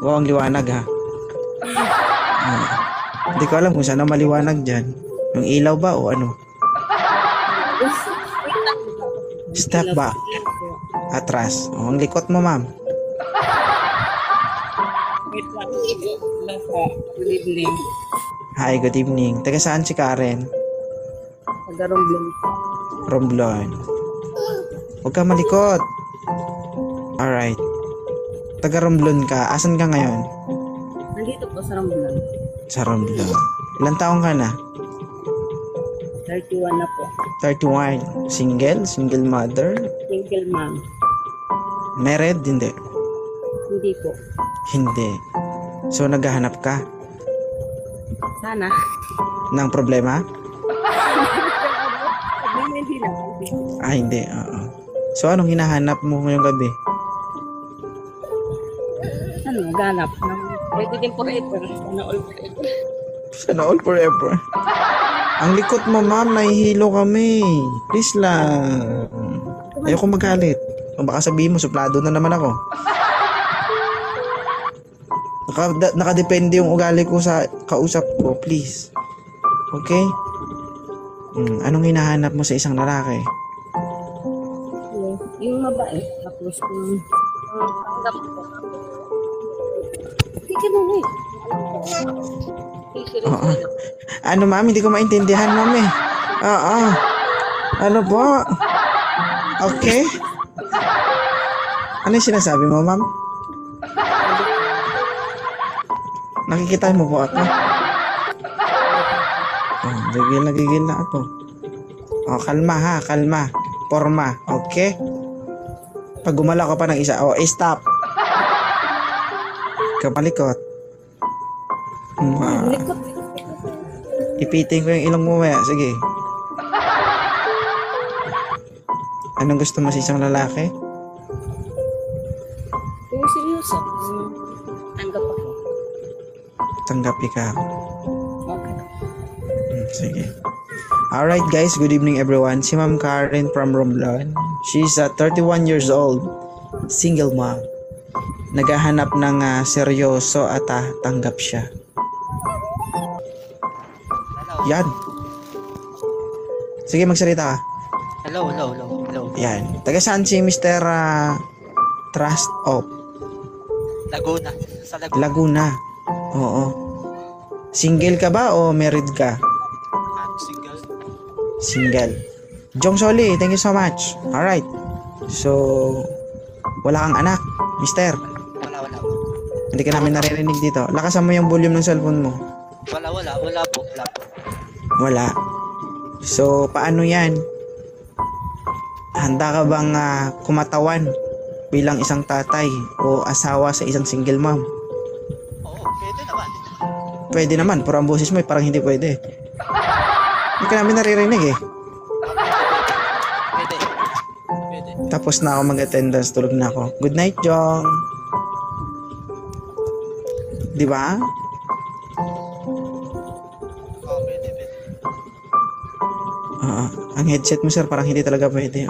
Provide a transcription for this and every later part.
Wow, ang liwanag ha. Hindi ko alam kung saan ang maliwanag dyan. Yung ilaw ba o ano? Step back. Atras. Oh, ang likot mo, ma'am. Wait lang. Good evening. Hi, good evening. Taga saan si Karen? Taga-Romblon. Romblon. Huwag ka malikot. Alright. Taga Romblon ka. Asan ka ngayon? Nandito po sa Romblon. Sa Romblon. Ilang taong ka na? 31 na po. 31. Single? Single mother? Single mom. Married? Hindi. Hindi po. Hindi. So, naghahanap ka Sana. ng problema? Hindi na. Hindi. Oo. So, anong hinahanap mo ngayong gabi? Ano, ganap. Pwede din forever. Sana all forever. Sana all forever. Ang likot mo, ma'am. Nahihilo kami. Please lang. Ayoko magalit. O baka sabihin mo, suplado na naman ako. Nakadepende yung ugali ko sa kausap ko. Please. Okay? Anong hinahanap mo sa isang lalaki? Yung mabait. Tapos yung tanggap ko. Hindi ka na eh. Oo. Ano, ma'am? Hindi ko maintindihan, ma'am eh. Oo. Ano po? Okay? Ano yung sinasabi mo, ma'am? Nakikita mo po ako? Oh, gigil na ako. Oh, kalma ha, kalma. Porma, okay? Pag gumalaw ka pa ng isa, oh, stop. Kapalikot. Ipiting ko yung ilong mo maya. Sige. Anong gusto mo sa isang lalaki? Yung seryoso. Tanggap ako. Tanggap ikaw. Okay. Sige. Alright guys, good evening everyone. Si Ma'am Karen from Romblon. She's 31 years old. Single mom. Naghahanap ng seryoso at tanggap siya. Yan. Sige, magsalita ka. Hello. Yan. Taga saan si Mr. Trust of? Laguna. Sa Laguna. Laguna. Oo. Single ka ba o married ka? Single. Single. Jong Soli, thank you so much. Alright. So, wala kang anak, mister. Wala. Hindi ka namin naririnig dito. Lakasan mo yung volume ng cellphone mo. Wala po. Wala. So, paano yan? Handa ka bang kumatawan bilang isang tatay o asawa sa isang single mom? Oo, pwede naman. Pwede naman, pero ang boses mo parang hindi pwede. Hindi ka namin naririnig eh. Pwede. Tapos na ako mag-attendance, tulog na ako. Good night, Jong. Di ba? Oo, pwede. Ang headset mo, sir, parang hindi talaga pwede.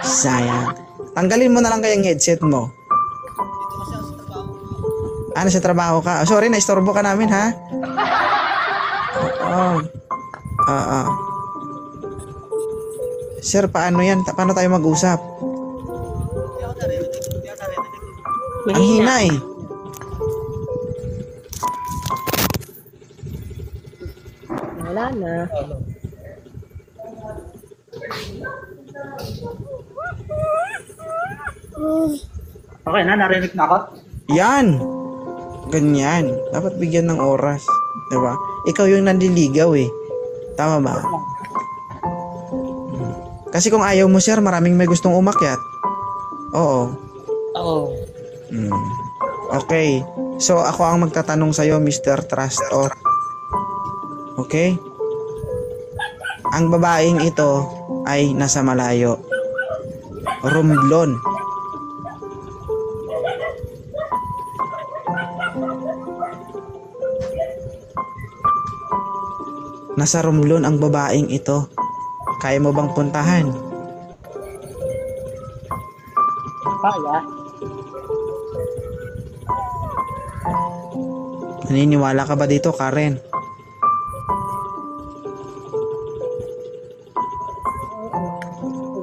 Sayang. Tanggalin mo na lang kayang headset mo. Dito kasi ako sa trabaho. Sa trabaho ka? Oh, sorry, naistorbo ka namin, ha? Sir, paano yan? Paano tayo mag-usap? Hindi ako narinig. Ang hina eh. Wala na. Okay na, narinig na ako. Yan. Ganyan. Dapat bigyan ng oras. Diba? Ikaw yung nandiligaw eh. Tama ba? Kasi kung ayaw mo, sir, maraming may gustong umakyat. Oo. Okay. So, ako ang magtatanong sa'yo, Mr. Trust of. Okay? Ang babaeng ito ay nasa malayo. Romblon. Nasa Romblon ang babaeng ito. Kaya mo bang puntahan? Kaya. Naniniwala ka ba dito, Karen?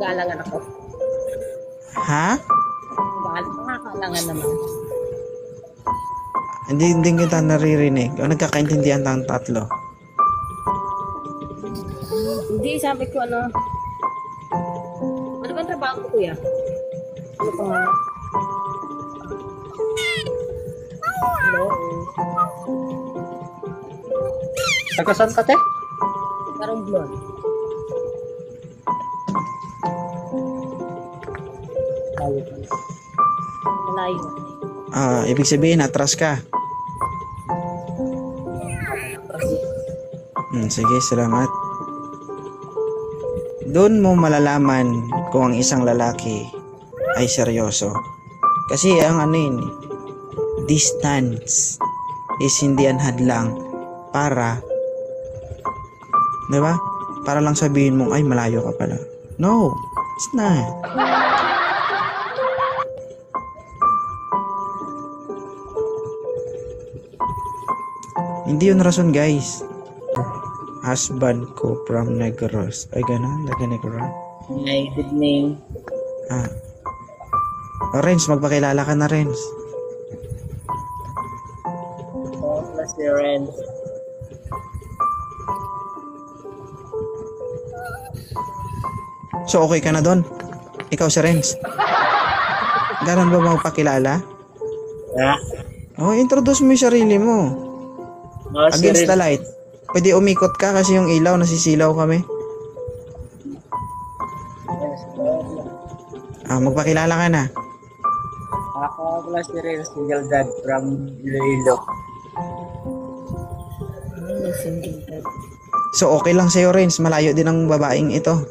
Galangan ako. Ha? Nakakalangan naman. Hindi kita naririnig. O nagkakaintindihan tayong tatlo. Hindi, sabi ko ano. Ano ba ang trabaho ko, kuya? Ano pa nga? Hello? Nagkasan ka, te? Parang blonde. Malayo. Ibig sabihin, atras ka. Sige, salamat. Doon mo malalaman kung ang isang lalaki ay seryoso. Kasi ang ano yun, distance is hindi ang hadlang para, di ba? Para lang sabihin mong, ay malayo ka pala. No, it's not. Hindi yun rason, guys. Husband ko from Negros. Ay, gano'n? Lagi Negros. Hi, good name. Renz, magpakilala ka na, Renz. Plus your rent. So, okay ka na doon? Ikaw si Renz. Ganon ba magpakilala? Ha? Oh, introduce mo yung sarili mo. Against the light. Pwede umikot ka kasi yung ilaw, nasisilaw kami. Magpakilala ka na. Ako pala si Ren, single dad from Iloilo. Single dad. So, okay lang sa'yo, Renz. Malayo din ang babaeng ito.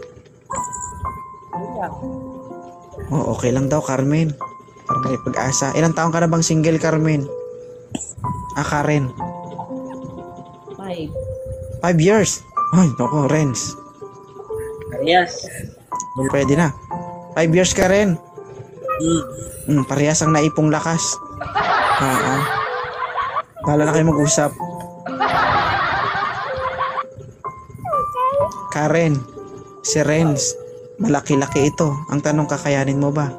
Oh, okay lang daw, Carmen. Para may pag-asa. Ilang taon ka na bang single, Carmen? Karen. 5 years. Ay, naku, Renz. Yes. Pwede na. 5 years ka rin. Parehas ang naipong lakas. Bahala na kayo mag-usap. Karen, si Renz, malaki-laki ito. Ang tanong, kakayanin mo ba?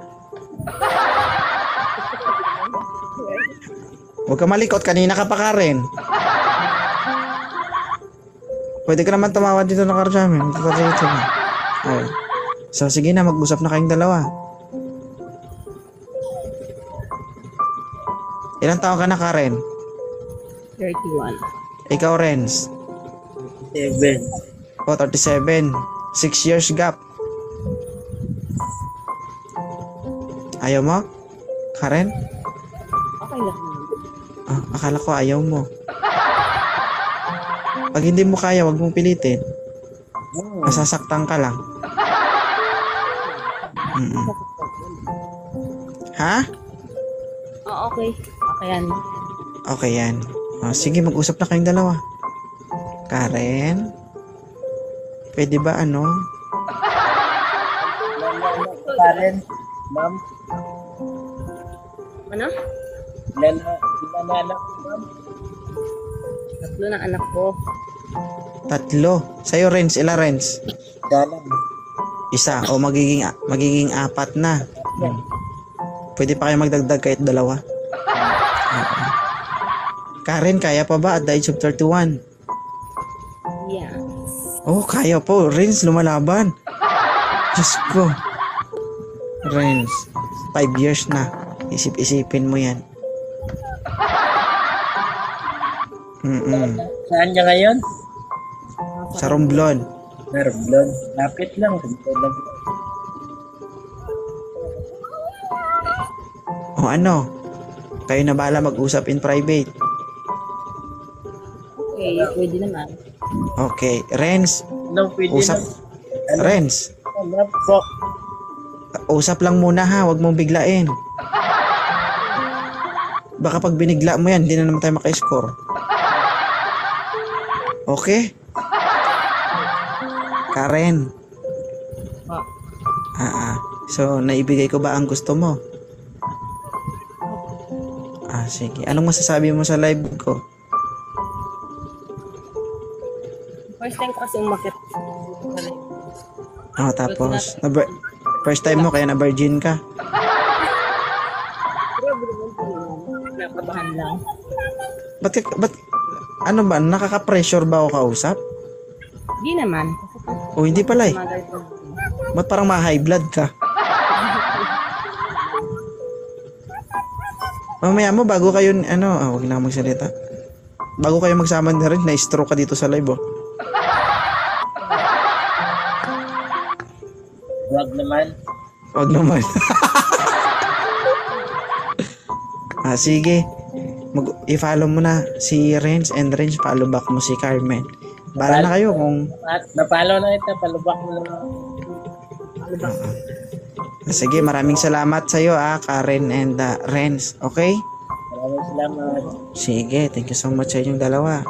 Huwag ka malikot, kanina ka pa, Karen. Pwede ka naman tumawad dito na Karjamin. Okay. So, sige na, mag-usap na kayong dalawa. Ilang taon ka na, Karen? 31. Ikaw, Renz? 7. 37. 6 years gap. Ayaw mo? Karen? Okay lang. Akala ko ayaw mo. Pag hindi mo kaya, wag mong pilitin. Masasaktan ka lang. Ha? Okay. Okay yan. Okay yan. Sige, mag-usap na kayong dalawa. Karen? Pwede ba ano? Karen, ma'am. Ano? Ilan na anak, ma'am? 3 na anak ko. 3. Sa'yo, Renz. Ilan, Renz? Dalang. 1. O magiging 4 na. Pwede pa kayo magdagdag kahit 2. Karen, kaya pa ba at the age of 31? Yeah. Oh, kaya po. Renz, lumalaban. Diyos ko. Renz, 5 years na. Isip-isipin mo yan. Saan niya ngayon? Sa Romblon. Romblon. Lapit lang. O ano? Kayo na bahala mag-usap in private. Okay, pwede naman. Okay. Renz, No, pwede usap. Renz, Ano po? usap lang muna ha. Huwag mong biglain. Baka pag binigla mo yan, hindi na naman tayo maka-score. Okay? Karen. So, naibigay ko ba ang gusto mo? Sige. Anong masasabi mo sa live ko? First time ko kasi umakit. Oh, tapos, first time mo kaya na virgin ka. Nakabahan lang. Ba't, ano ba, nakaka-pressure ba ako kausap? Di naman. O hindi pala eh. Mga ganito. Ba't parang ma-high blood ka? Mamaya mo, bago kayo, wag na magsalita. Bago kayo magsama na rin, na-stroke ka dito sa live, oh. Wag naman. Wag naman. Sige. I-follow mo na si Renz, and Renz, follow back mo si Carmen. Bala na kayo kung... At napalo na ito, palubak mo lang. Sige, maraming salamat sa iyo, Karen and Renz. Okay? Maraming salamat. Sige, thank you so much sa inyong dalawa.